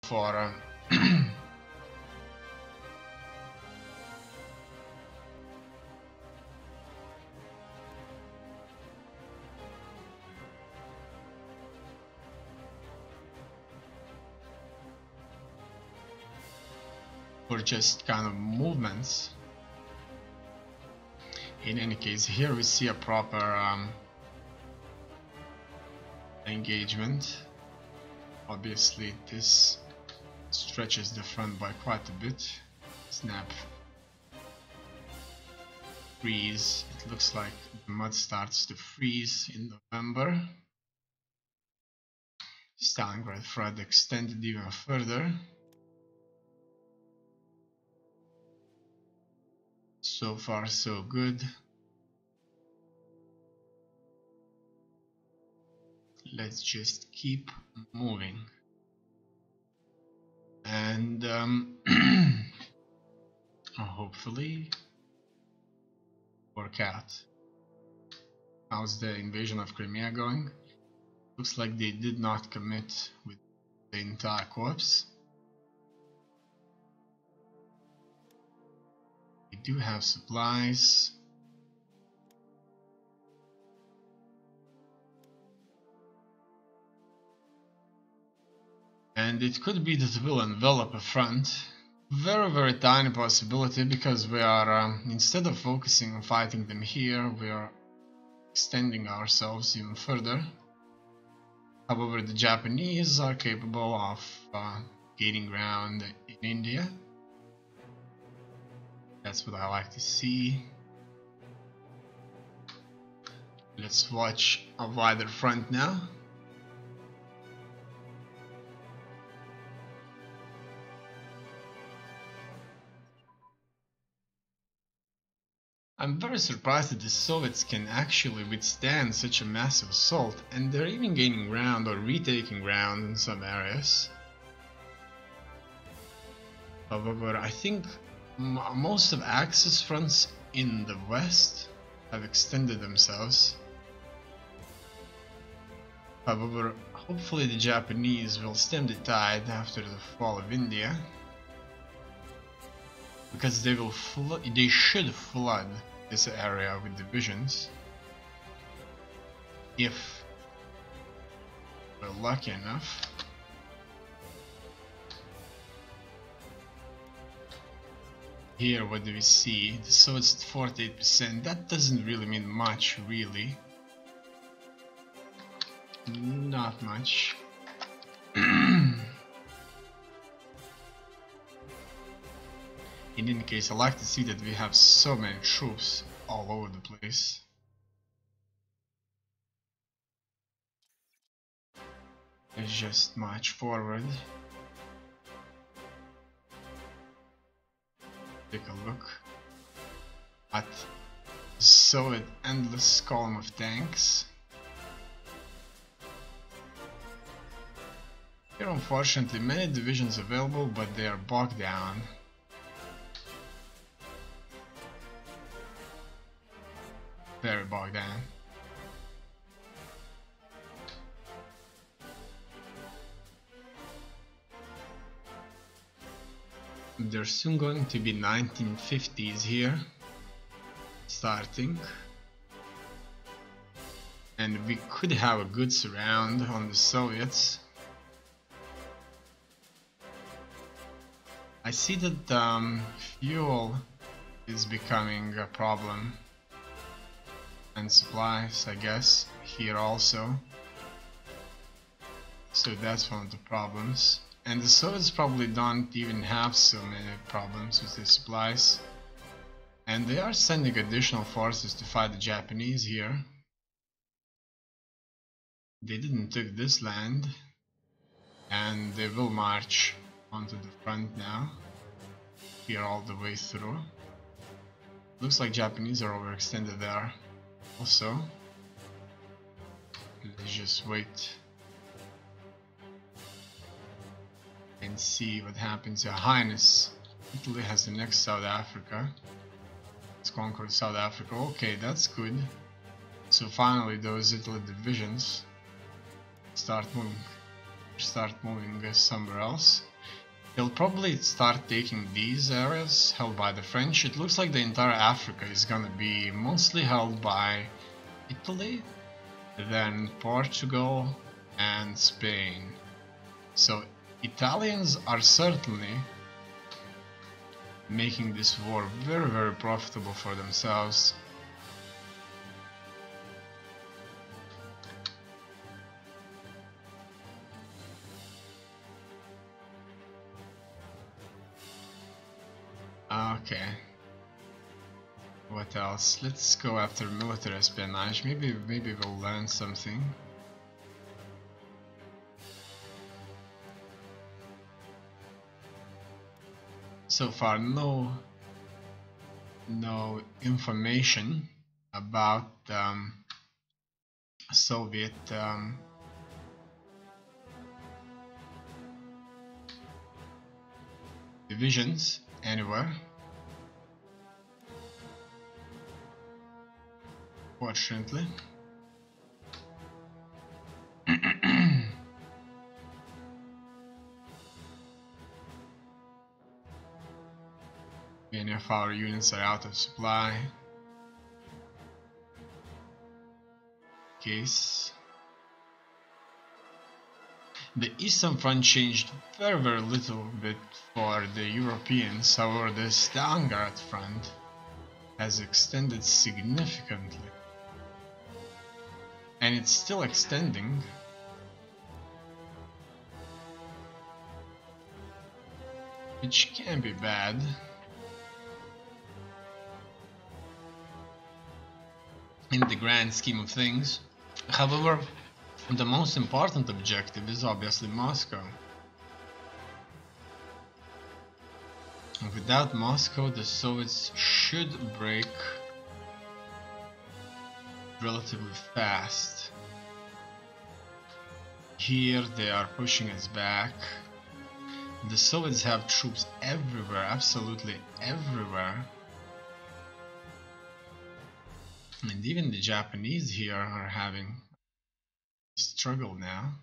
for for just kind of movements. In any case, here we see a proper engagement. Obviously this stretches the front by quite a bit. Snap, freeze. It looks like the mud starts to freeze in November. Stalingrad thread extended even further. So far so good. Let's just keep moving and hopefully work out. How's the invasion of Crimea going? Looks like they did not commit with the entire corps. We do have supplies. And it could be that we'll envelop a front. Very tiny possibility, because we are, instead of focusing on fighting them here, we are extending ourselves even further. However, the Japanese are capable of gaining ground in India. That's what I like to see. Let's watch a wider front now. I'm very surprised that the Soviets can actually withstand such a massive assault, and they're even gaining ground or retaking ground in some areas. However, I think most of Axis fronts in the west have extended themselves. However, hopefully the Japanese will stem the tide after the fall of India, because they should flood this area with divisions if we're lucky enough. Here, what do we see? The Soviets at 48%. That doesn't really mean much, really. Not much. In any case, I like to see that we have so many troops all over the place. Let's just march forward. Take a look at the Soviet endless column of tanks. Here, unfortunately, many divisions available, but they are bogged down. Very bogged down. There's soon going to be 1950s here starting, and we could have a good surround on the Soviets. I see that fuel is becoming a problem, and supplies, I guess, here also. So that's one of the problems. And the Soviets probably don't even have so many problems with their supplies. And they are sending additional forces to fight the Japanese here. They didn't take this land, and they will march onto the front now, here all the way through. Looks like Japanese are overextended there also. Let's just wait and see what happens. Your Highness, Italy has the next South Africa. Let's conquer South Africa. Okay, that's good. So finally those Italy divisions start moving somewhere else. They'll probably start taking these areas held by the French. It looks like the entire Africa is gonna be mostly held by Italy, then Portugal and Spain. So Italians are certainly making this war very, very profitable for themselves. Okay. What else? Let's go after military espionage. Maybe we'll learn something. So far, no information about Soviet divisions anywhere. Fortunately. Many of our units are out of supply. Case. The Eastern Front changed very, very little bit for the Europeans. However, the Stalingrad Front has extended significantly. And it's still extending. Which can be bad. In the grand scheme of things. However, the most important objective is obviously Moscow. And without Moscow, the Soviets should break relatively fast. Here they are pushing us back. The Soviets have troops everywhere, absolutely everywhere. And even the Japanese here are having a struggle now.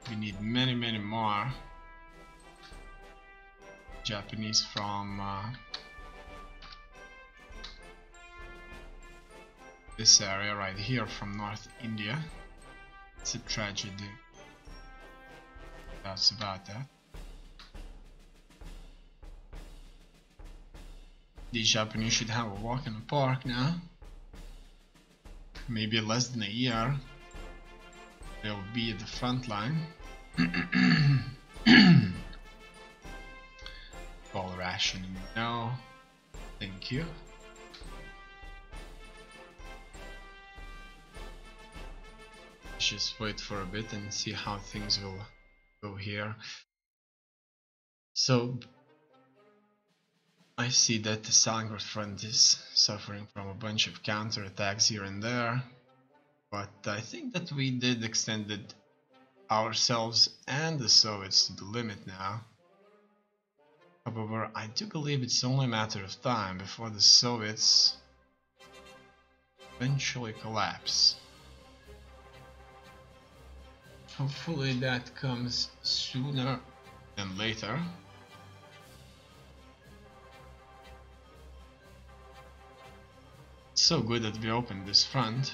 We need many, many more Japanese from this area right here from North India. It's a tragedy. That's about that. The Japanese should have a walk in the park now. Maybe less than a year. They'll be at the front line. Ball rationing, no. Thank you. Let's just wait for a bit and see how things will go here. So I see that the Stalingrad front is suffering from a bunch of counterattacks here and there, but I think that we did extend it ourselves and the Soviets to the limit now. However, I do believe it's only a matter of time before the Soviets eventually collapse. Hopefully that comes sooner than later. It's so good that we opened this front.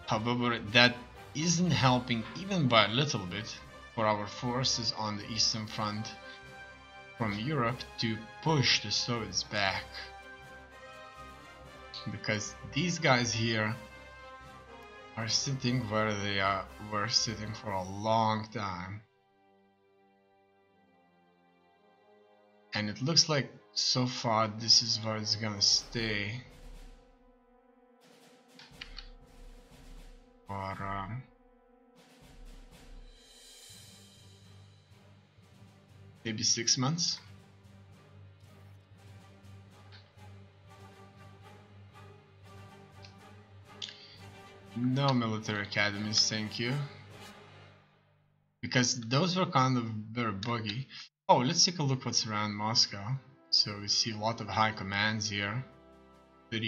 However, that isn't helping even by a little bit for our forces on the Eastern Front from Europe to push the Soviets back. Because these guys here are sitting where they were sitting for a long time. And it looks like so far this is where it's gonna stay. For maybe 6 months. No military academies, thank you. Because those were kind of very buggy. Oh, let's take a look what's around Moscow. So we see a lot of high commands here. 4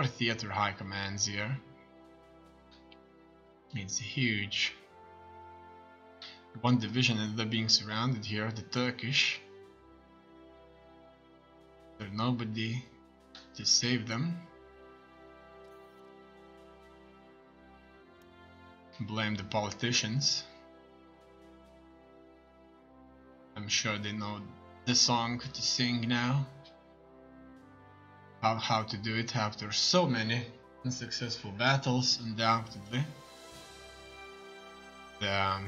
theater high commands here. It's huge. One division ended up being surrounded here, the Turkish. There's nobody to save them. Blame the politicians. I'm sure they know the song to sing now. How to do it after so many unsuccessful battles, undoubtedly. The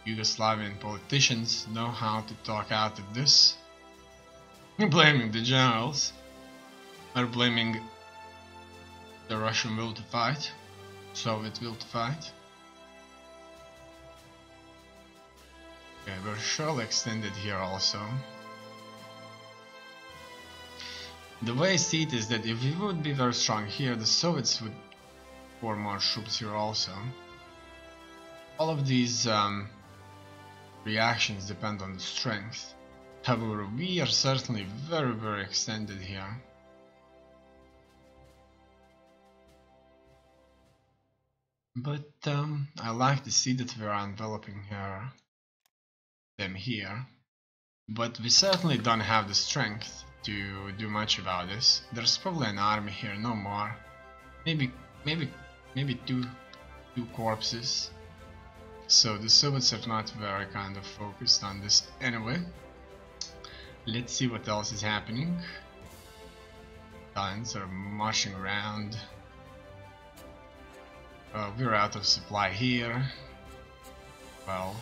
Yugoslavian politicians know how to talk out of this. Blaming the generals, or blaming the Russian will to fight, Soviet will to fight. Okay, we're surely extended here also. The way I see it is that if we would be very strong here, the Soviets would pour more troops here also. All of these reactions depend on the strength. However, we are certainly very extended here. But I like to see that we are enveloping them here. But we certainly don't have the strength to do much about this. There's probably an army here, no more. Maybe two corpses. So the Soviets are not very kind of focused on this anyway. Let's see what else is happening. Italians are marching around. We're out of supply here. Well,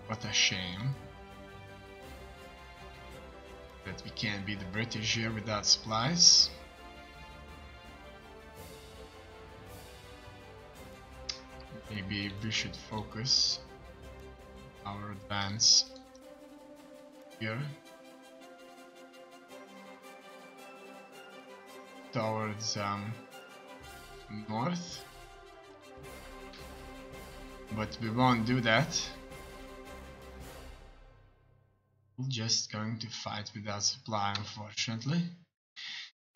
what a shame that we can't beat the British here without supplies. Maybe we should focus our advance here towards north, but we won't do that. We're just going to fight without supply, unfortunately.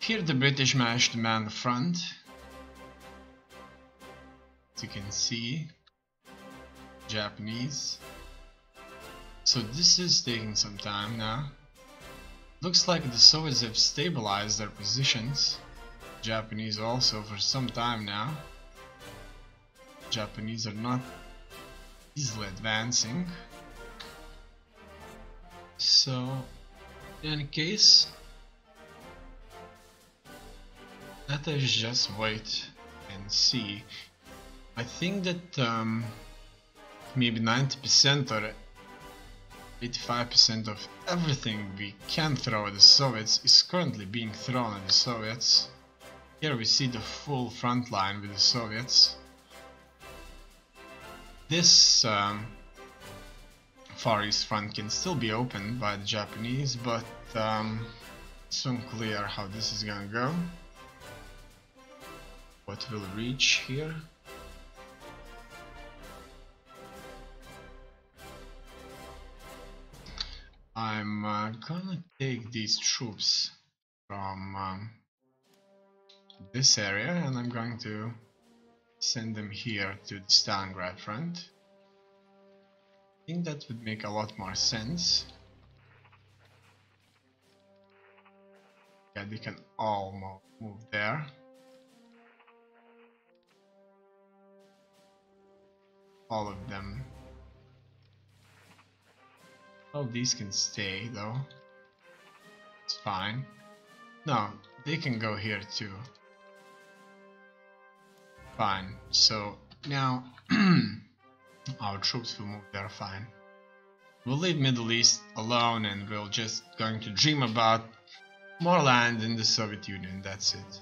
Here the British managed to man the front. As you can see, Japanese. So this is taking some time now. Looks like the Soviets have stabilized their positions. Japanese also for some time now. Japanese are not easily advancing. So, in any case, let us just wait and see. I think that maybe 90% or 85% of everything we can throw at the Soviets is currently being thrown at the Soviets. Here we see the full front line with the Soviets. This Far East front can still be opened by the Japanese, but it's unclear how this is gonna go. What will reach here? I'm gonna take these troops from this area and I'm going to send them here to the Stalingrad front. I think that would make a lot more sense. Yeah, they can all move there. All of them. All these can stay though. It's fine. No, they can go here too. Fine. So now our troops will move there fine. We'll leave Middle East alone and we'll just going to dream about more land in the Soviet Union. That's it.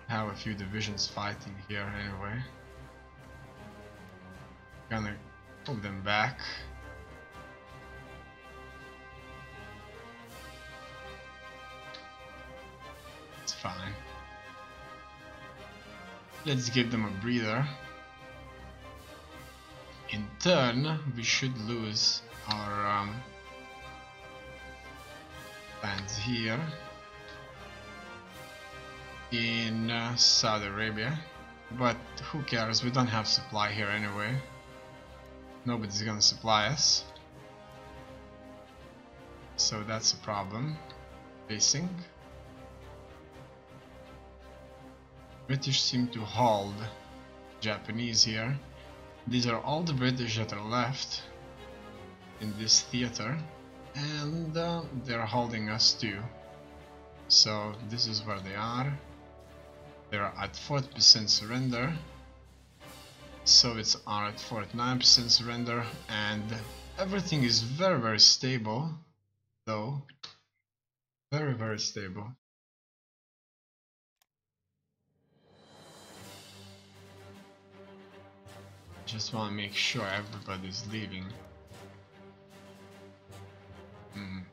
Have a few divisions fighting here anyway. Gonna pull them back. It's fine. Let's give them a breather. In turn, we should lose our lands here. in Saudi Arabia, but who cares, we don't have supply here anyway. Nobody's gonna supply us, so that's a problem facing. British seem to hold Japanese here. These are all the British that are left in this theater, and they're holding us too. So this is where they are. They're at 40% surrender. Soviets are at 49% surrender, and everything is very stable, though. Very stable. Just want to make sure everybody's leaving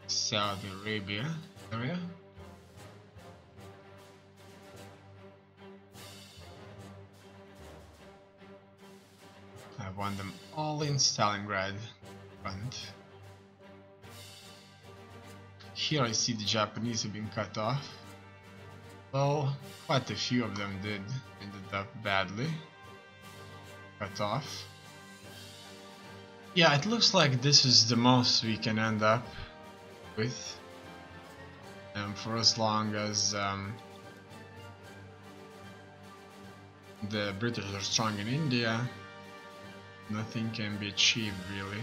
Saudi Arabia area. I want them all in Stalingrad front. Here I see the Japanese have been cut off. Well, quite a few of them ended up badly cut off. Yeah, it looks like this is the most we can end up with, for as long as the British are strong in India, nothing can be achieved really.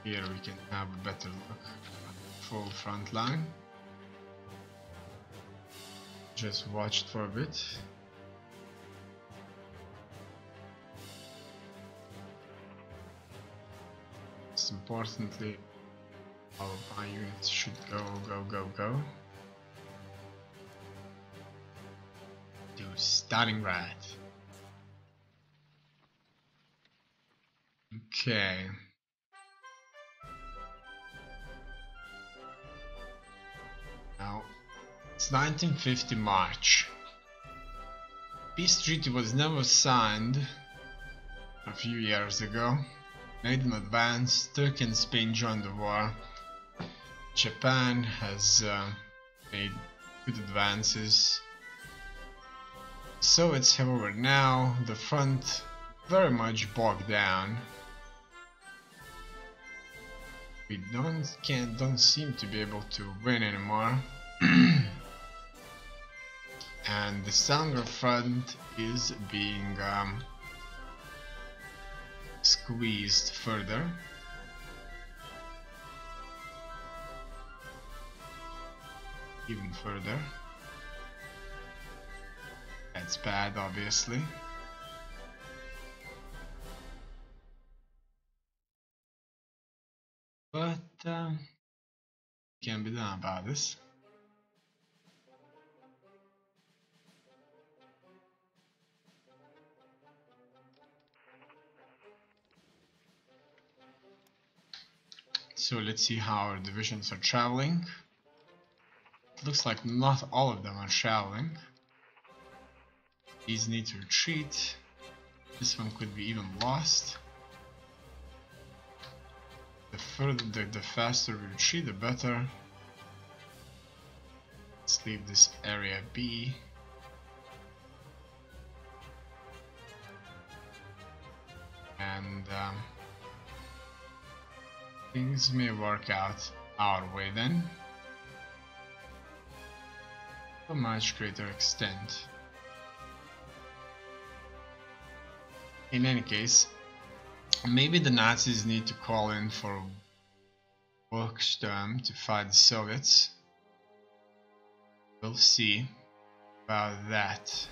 Here we can have a better look at the full front line. Just watched for a bit. Most importantly, all of my units should go to Stalingrad. Okay. Now, it's 1950 March. Peace treaty was never signed a few years ago. Made in advance. Turkey and Spain joined the war. Japan has made good advances. Soviets, however, now the front very much bogged down. We don't seem to be able to win anymore. And the Stalingrad front is being squeezed further. Even further. That's bad, obviously. But can be done about this. So let's see how our divisions are traveling. It looks like not all of them are traveling. These need to retreat. This one could be even lost. The faster we retreat, the better. Let's leave this area be. And things may work out our way then, to a much greater extent. In any case, maybe the Nazis need to call in for Volkssturm to fight the Soviets. We'll see about that.